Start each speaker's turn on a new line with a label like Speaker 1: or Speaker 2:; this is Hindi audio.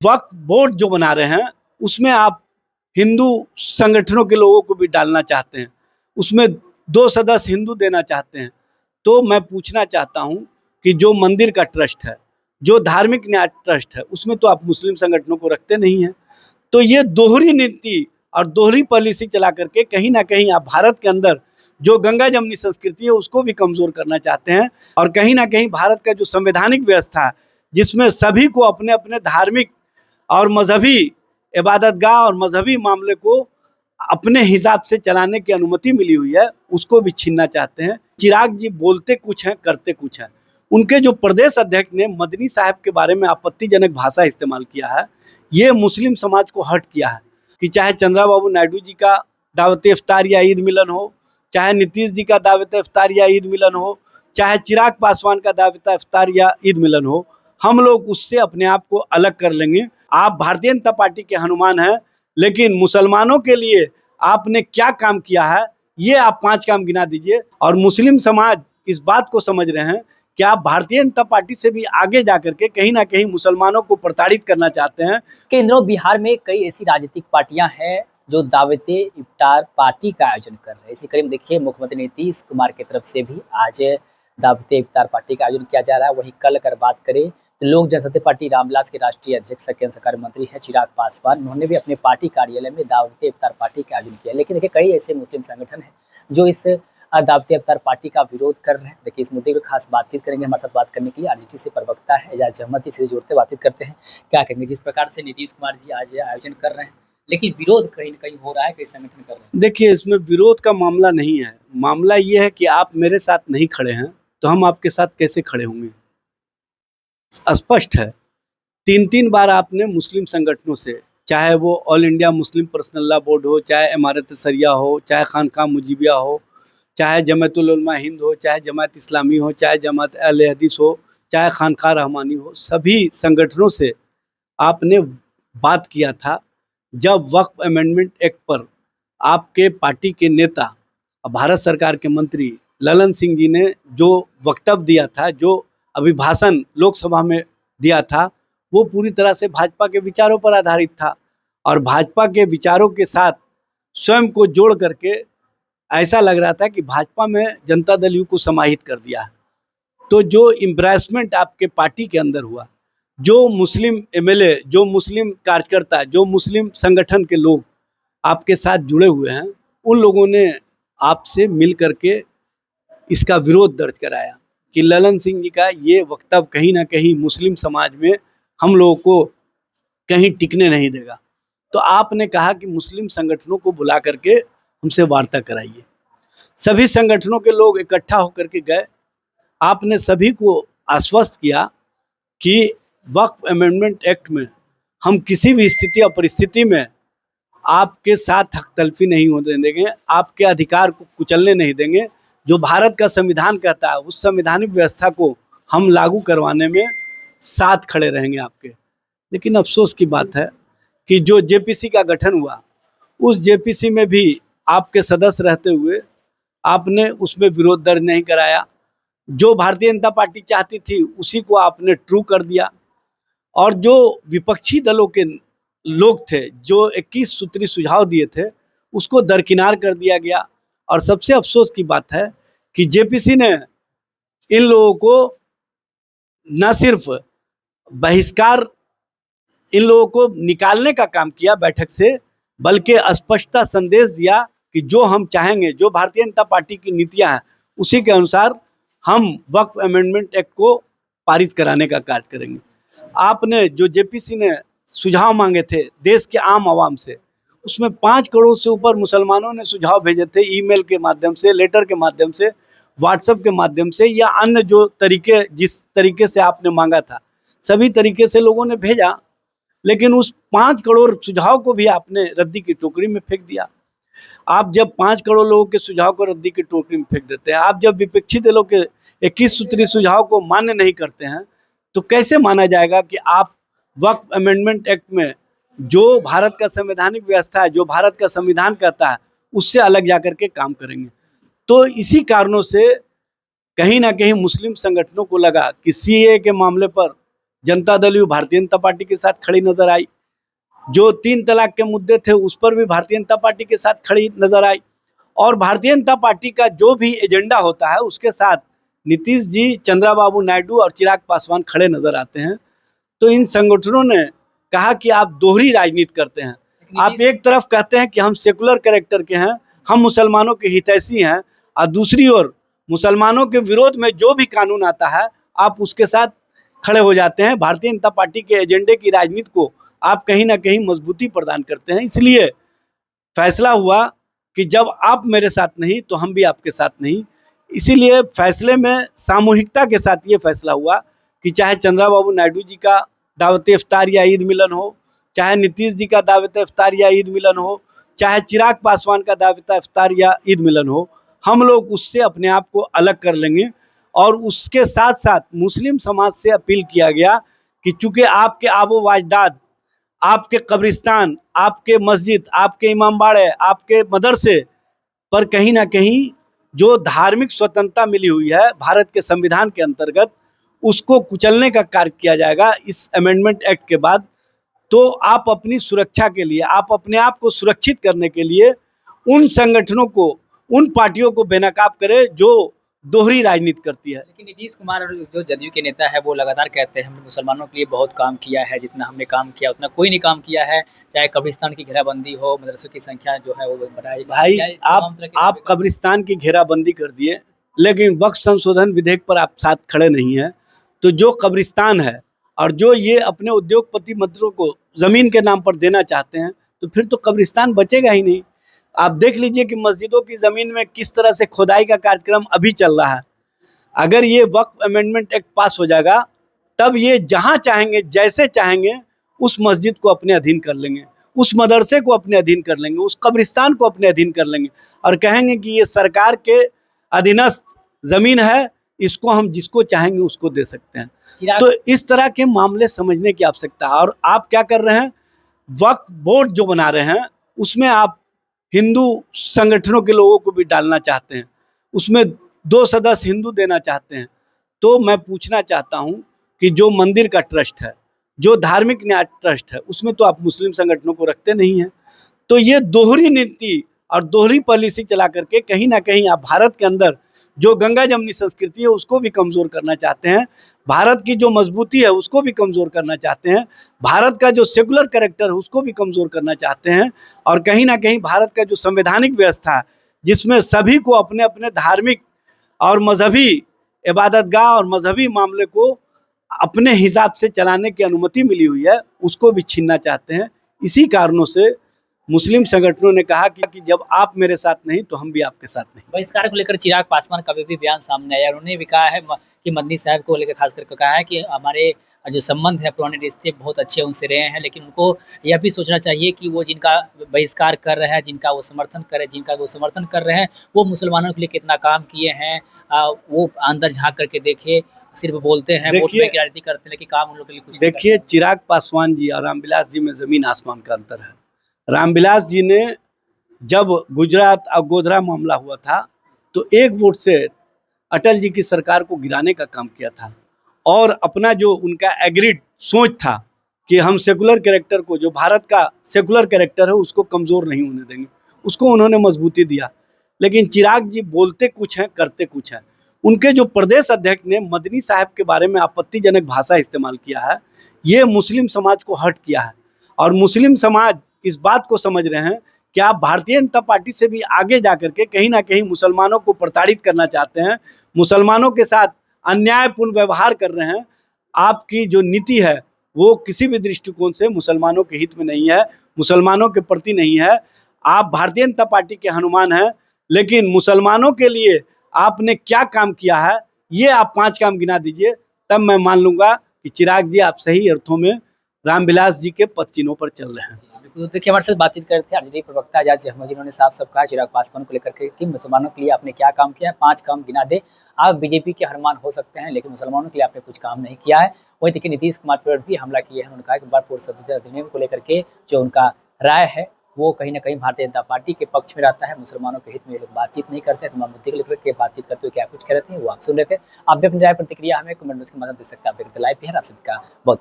Speaker 1: वक्फ बोर्ड जो बना रहे हैं उसमें आप हिंदू संगठनों के लोगों को भी डालना चाहते हैं, उसमें 2 सदस्य हिंदू देना चाहते हैं। तो मैं पूछना चाहता हूं कि जो मंदिर का ट्रस्ट है, जो धार्मिक न्याय ट्रस्ट है, उसमें तो आप मुस्लिम संगठनों को रखते नहीं हैं। तो ये दोहरी नीति और दोहरी पॉलिसी चला करके कहीं ना कहीं आप भारत के अंदर जो गंगा जमनी संस्कृति है उसको भी कमजोर करना चाहते हैं, और कहीं ना कहीं भारत का जो संवैधानिक व्यवस्था है जिसमें सभी को अपने अपने धार्मिक और मजहबी इबादतगाह और मजहबी मामले को अपने हिसाब से चलाने की अनुमति मिली हुई है, उसको भी छीनना चाहते हैं। चिराग जी बोलते कुछ हैं, करते कुछ हैं। उनके जो प्रदेश अध्यक्ष ने मदनी साहब के बारे में आपत्तिजनक भाषा इस्तेमाल किया है, ये मुस्लिम समाज को हर्ट किया है। कि चाहे चंद्रबाबू नायडू जी का दावत इफ्तार या ईद मिलन हो, चाहे नीतीश जी का दावत इफ्तार या ईद मिलन हो, चाहे चिराग पासवान का दावत इफ्तार या ईद मिलन हो, हम लोग उससे अपने आप को अलग कर लेंगे। आप भारतीय जनता पार्टी के हनुमान हैं, लेकिन मुसलमानों के लिए आपने क्या काम किया है ये आप 5 काम गिना दीजिए। और मुस्लिम समाज इस बात को समझ रहे हैं कि आप भारतीय जनता पार्टी से भी आगे जाकर के कहीं ना कहीं मुसलमानों को प्रताड़ित करना चाहते हैं।
Speaker 2: कि इन दिनों बिहार में कई ऐसी राजनीतिक पार्टियां हैं जो दावत इफ्तार पार्टी का आयोजन कर रहे हैं। इसी कड़ी में देखिए मुख्यमंत्री नीतीश कुमार की तरफ से भी आज दावत इफ्तार पार्टी का आयोजन किया जा रहा है। वहीं कल अगर बात करें तो लोक जनशक्ति पार्टी रामविलास के राष्ट्रीय अध्यक्ष केंद्र सरकार मंत्री है चिराग पासवान, उन्होंने भी अपने पार्टी कार्यालय में दावत इफ्तार पार्टी का आयोजन किया। लेकिन देखिए कई ऐसे मुस्लिम संगठन हैं जो इस दावत इफ्तार पार्टी का विरोध कर रहे हैं। देखिए इस मुद्दे पर खास बातचीत करेंगे। हमारे साथ बात करने के लिए आरजेडी से प्रवक्ता है एजाज अहमद जी से जोड़ते बातचीत करते हैं। क्या कहेंगे जिस प्रकार से नीतीश कुमार जी आज आयोजन कर रहे हैं, लेकिन विरोध कहीं न कहीं हो रहा है, कई संगठन कर रहे हैं?
Speaker 1: देखिए इसमें विरोध का मामला नहीं है, मामला ये है कि आप मेरे साथ नहीं खड़े हैं तो हम आपके साथ कैसे खड़े होंगे। स्पष्ट है, 3-3 बार आपने मुस्लिम संगठनों से, चाहे वो all India Muslim personal law board हो, चाहे इमारत सरिया हो, चाहे खानकाह मुजीबिया हो, चाहे जमातुल उलमा हिंद हो, चाहे जमात इस्लामी हो, चाहे जमात अहले हदीस हो, चाहे खानकाह रहमानी हो, सभी संगठनों से आपने बात किया था। जब वक्फ अमेंडमेंट एक्ट पर आपके पार्टी के नेता और भारत सरकार के मंत्री ललन सिंह जी ने जो वक्तव्य दिया था, जो अभिभाषण लोकसभा में दिया था, वो पूरी तरह से भाजपा के विचारों पर आधारित था और भाजपा के विचारों के साथ स्वयं को जोड़ करके ऐसा लग रहा था कि भाजपा में जनता दल यू को समाहित कर दिया। तो जो एम्ब्रेसमेंट आपके पार्टी के अंदर हुआ, जो मुस्लिम एमएलए, जो मुस्लिम कार्यकर्ता, जो मुस्लिम संगठन के लोग आपके साथ जुड़े हुए हैं, उन लोगों ने आपसे मिल करके इसका विरोध दर्ज कराया कि ललन सिंह जी का ये वक्तव्य कहीं ना कहीं मुस्लिम समाज में हम लोगों को कहीं टिकने नहीं देगा। तो आपने कहा कि मुस्लिम संगठनों को बुला करके हमसे वार्ता कराइए। सभी संगठनों के लोग इकट्ठा होकर के गए। आपने सभी को आश्वस्त किया कि वक्फ अमेंडमेंट एक्ट में हम किसी भी स्थिति और परिस्थिति में आपके साथ हक तलफी नहीं होने देंगे, आपके अधिकार को कुचलने नहीं देंगे। जो भारत का संविधान कहता है उस संवैधानिक व्यवस्था को हम लागू करवाने में साथ खड़े रहेंगे आपके। लेकिन अफसोस की बात है कि जो जेपीसी का गठन हुआ, उस जेपीसी में भी आपके सदस्य रहते हुए आपने उसमें विरोध दर्ज नहीं कराया। जो भारतीय जनता पार्टी चाहती थी उसी को आपने ट्रू कर दिया, और जो विपक्षी दलों के लोग थे जो 21 सूत्री सुझाव दिए थे उसको दरकिनार कर दिया गया। और सबसे अफसोस की बात है कि जेपीसी ने इन लोगों को न सिर्फ बहिष्कार, इन लोगों को निकालने का काम किया बैठक से, बल्कि स्पष्टता संदेश दिया कि जो हम चाहेंगे, जो भारतीय जनता पार्टी की नीतियां हैं उसी के अनुसार हम वक्फ अमेंडमेंट एक्ट को पारित कराने का कार्य करेंगे। आपने जो जेपीसी ने सुझाव मांगे थे देश के आम आवाम से, उसमें 5 करोड़ से ऊपर मुसलमानों ने सुझाव भेजे थे, ईमेल के माध्यम से, लेटर के माध्यम से, व्हाट्सएप के माध्यम से, या अन्य जो तरीके, जिस तरीके से आपने मांगा था सभी तरीके से लोगों ने भेजा। लेकिन उस 5 करोड़ सुझाव को भी आपने रद्दी की टोकरी में फेंक दिया। आप जब 5 करोड़ लोगों के सुझाव को रद्दी की टोकरी में फेंक देते हैं, आप जब विपक्षी दलों के 21 सूत्री सुझाव को मान्य नहीं करते हैं, तो कैसे माना जाएगा कि आप वक्फ अमेंडमेंट एक्ट में जो भारत का संवैधानिक व्यवस्था है, जो भारत का संविधान कहता है, उससे अलग जाकर के काम करेंगे। तो इसी कारणों से कहीं ना कहीं मुस्लिम संगठनों को लगा कि सीए के मामले पर जनता दल यू भारतीय जनता पार्टी के साथ खड़ी नजर आई। जो 3 तलाक के मुद्दे थे उस पर भी भारतीय जनता पार्टी के साथ खड़ी नजर आई। और भारतीय जनता पार्टी का जो भी एजेंडा होता है उसके साथ नीतीश जी, चंद्रबाबू नायडू और चिराग पासवान खड़े नजर आते हैं। तो इन संगठनों ने कहा कि आप दोहरी राजनीति करते हैं। आप एक तरफ कहते हैं कि हम सेकुलर कैरेक्टर के हैं, हम मुसलमानों के हितैषी हैं, और दूसरी ओर मुसलमानों के विरोध में जो भी कानून आता है आप उसके साथ खड़े हो जाते हैं। भारतीय जनता पार्टी के एजेंडे की राजनीति को आप कहीं ना कहीं मजबूती प्रदान करते हैं। इसलिए फैसला हुआ कि जब आप मेरे साथ नहीं तो हम भी आपके साथ नहीं। इसीलिए फैसले में सामूहिकता के साथ ये फैसला हुआ कि चाहे चंद्रबाबू नायडू जी का दावत इफ्तार या ईद मिलन हो, चाहे नीतीश जी का दावत इफ्तार या ईद मिलन हो, चाहे चिराग पासवान का दावत इफ्तार या ईद मिलन हो, हम लोग उससे अपने आप को अलग कर लेंगे। और उसके साथ साथ मुस्लिम समाज से अपील किया गया कि चूंकि आपके आबो वाजदाद, आपके कब्रिस्तान, आपके मस्जिद, आपके इमामबाड़े, आपके मदरसे पर कहीं ना कहीं जो धार्मिक स्वतंत्रता मिली हुई है भारत के संविधान के अंतर्गत, उसको कुचलने का कार्य किया जाएगा इस अमेंडमेंट एक्ट के बाद। तो आप अपनी सुरक्षा के लिए, आप अपने आप को सुरक्षित करने के लिए उन संगठनों को, उन पार्टियों को बेनकाब करें जो दोहरी राजनीति करती है।
Speaker 2: लेकिन नीतीश कुमार और जो जदयू के नेता है वो लगातार कहते हैं हमने मुसलमानों के लिए बहुत काम किया है, जितना हमने काम किया उतना कोई नहीं काम किया है। चाहे कब्रिस्तान की घेराबंदी हो, मदरसों की संख्या जो है वो बढ़ाई।
Speaker 1: भाई आप कब्रिस्तान की घेराबंदी कर दिए, लेकिन वक्फ संशोधन विधेयक पर आप साथ खड़े नहीं हैं। तो जो कब्रिस्तान है और जो ये अपने उद्योगपति मित्रों को जमीन के नाम पर देना चाहते हैं, तो फिर तो कब्रिस्तान बचेगा ही नहीं। आप देख लीजिए कि मस्जिदों की जमीन में किस तरह से खुदाई का कार्यक्रम अभी चल रहा है। अगर ये वक्फ अमेंडमेंट एक्ट पास हो जाएगा तब ये जहां चाहेंगे, जैसे चाहेंगे उस मस्जिद को अपने अधीन कर लेंगे, उस मदरसे को अपने अधीन कर लेंगे, उस कब्रिस्तान को अपने अधीन कर लेंगे और कहेंगे कि ये सरकार के अधीनस्थ जमीन है, इसको हम जिसको चाहेंगे उसको दे सकते हैं। तो इस तरह के मामले समझने की आवश्यकता है। और आप क्या कर रहे हैं, वक्फ बोर्ड जो बना रहे हैं उसमें आप हिंदू संगठनों के लोगों को भी डालना चाहते हैं, उसमें 2 सदस्य हिंदू देना चाहते हैं। तो मैं पूछना चाहता हूं कि जो मंदिर का ट्रस्ट है, जो धार्मिक न्याय ट्रस्ट है, उसमें तो आप मुस्लिम संगठनों को रखते नहीं हैं। तो ये दोहरी नीति और दोहरी पॉलिसी चला करके कहीं ना कहीं आप भारत के अंदर जो गंगा जमनी संस्कृति है उसको भी कमजोर करना चाहते हैं, भारत की जो मजबूती है उसको भी कमजोर करना चाहते हैं, भारत का जो सेकुलर कैरेक्टर है उसको भी कमजोर करना चाहते हैं। और कहीं ना कहीं भारत का जो संवैधानिक व्यवस्था है जिसमें सभी को अपने अपने धार्मिक और मजहबी इबादतगाह और मजहबी मामले को अपने हिसाब से चलाने की अनुमति मिली हुई है, उसको भी छीनना चाहते हैं। इसी कारणों से मुस्लिम संगठनों ने कहा कि जब आप मेरे साथ नहीं तो हम भी आपके साथ नहीं।
Speaker 2: बहिष्कार को लेकर चिराग पासवान का भी बयान सामने आया। उन्होंने भी कहा है कि मदनी साहब को लेकर खास करके कहा है कि हमारे जो संबंध है, पुराने रिश्ते बहुत अच्छे उनसे रहे हैं, लेकिन उनको यह भी सोचना चाहिए कि वो जिनका बहिष्कार कर रहे हैं, जिनका वो समर्थन कर रहे हैं, वो मुसलमानों के लिए कितना काम किए हैं, वो अंदर झाँक करके देखे। सिर्फ बोलते हैं, वोट बैंक की राजनीति करते हैं, लेकिन काम उन लोगों के लिए कुछ।
Speaker 1: देखिए, चिराग पासवान जी और रामविलास जी में जमीन आसमान का अंतर है। रामविलास जी ने जब गुजरात और गोधरा मामला हुआ था तो एक वोट से अटल जी की सरकार को गिराने का काम किया था और अपना जो उनका एग्रीड सोच था कि हम सेकुलर कैरेक्टर को, जो भारत का सेकुलर कैरेक्टर है, उसको कमज़ोर नहीं होने देंगे, उसको उन्होंने मजबूती दिया। लेकिन चिराग जी बोलते कुछ हैं, करते कुछ हैं। उनके जो प्रदेश अध्यक्ष ने मदनी साहब के बारे में आपत्तिजनक भाषा इस्तेमाल किया है, ये मुस्लिम समाज को हर्ट किया है। और मुस्लिम समाज इस बात को समझ रहे हैं कि आप भारतीय जनता पार्टी से भी आगे जाकर के कहीं ना कहीं मुसलमानों को प्रताड़ित करना चाहते हैं, मुसलमानों के साथ अन्यायपूर्ण व्यवहार कर रहे हैं। आपकी जो नीति है वो किसी भी दृष्टिकोण से मुसलमानों के हित में नहीं है, मुसलमानों के प्रति नहीं है। आप भारतीय जनता पार्टी के हनुमान हैं, लेकिन मुसलमानों के लिए आपने क्या काम किया है ये आप 5 काम गिना दीजिए, तब मैं मान लूंगा कि चिराग जी आप सही अर्थों में रामविलास जी के पद चिन्हों पर चल रहे हैं।
Speaker 2: देखिए, हमारे साथ बातचीत कर रहे थे आरजेडी प्रवक्ता आजाद अहमद, जिन्होंने साफ कहा चिराग पासवान को लेकर के कि मुसलमानों के लिए आपने क्या काम किया है, 5 काम गिना दे। आप बीजेपी के हनुमान हो सकते हैं, लेकिन मुसलमानों के लिए आपने कुछ काम नहीं किया है। वही देखिए नीतीश कुमार पर भी हमला किए हैं। उन्होंने कहा कि बार फोर्स अधिनियम को लेकर के जो उनका राय है वो कहीं न कहीं भारतीय जनता पार्टी के पक्ष में रहता है, मुसलमानों के हित में ये लोग बातचीत नहीं करते हैं, तमाम मुद्दे को लेकर के बातचीत करते हुए क्या कुछ कह रहे थे, वो आप सुन रहे थे। आप भी अपनी राय प्रतिक्रिया हमें कमेंट बॉक्स के माध्यम से दे सकते हैं। आप देखते हैं लाइव बिहार, आप सभी का बहुत-बहुत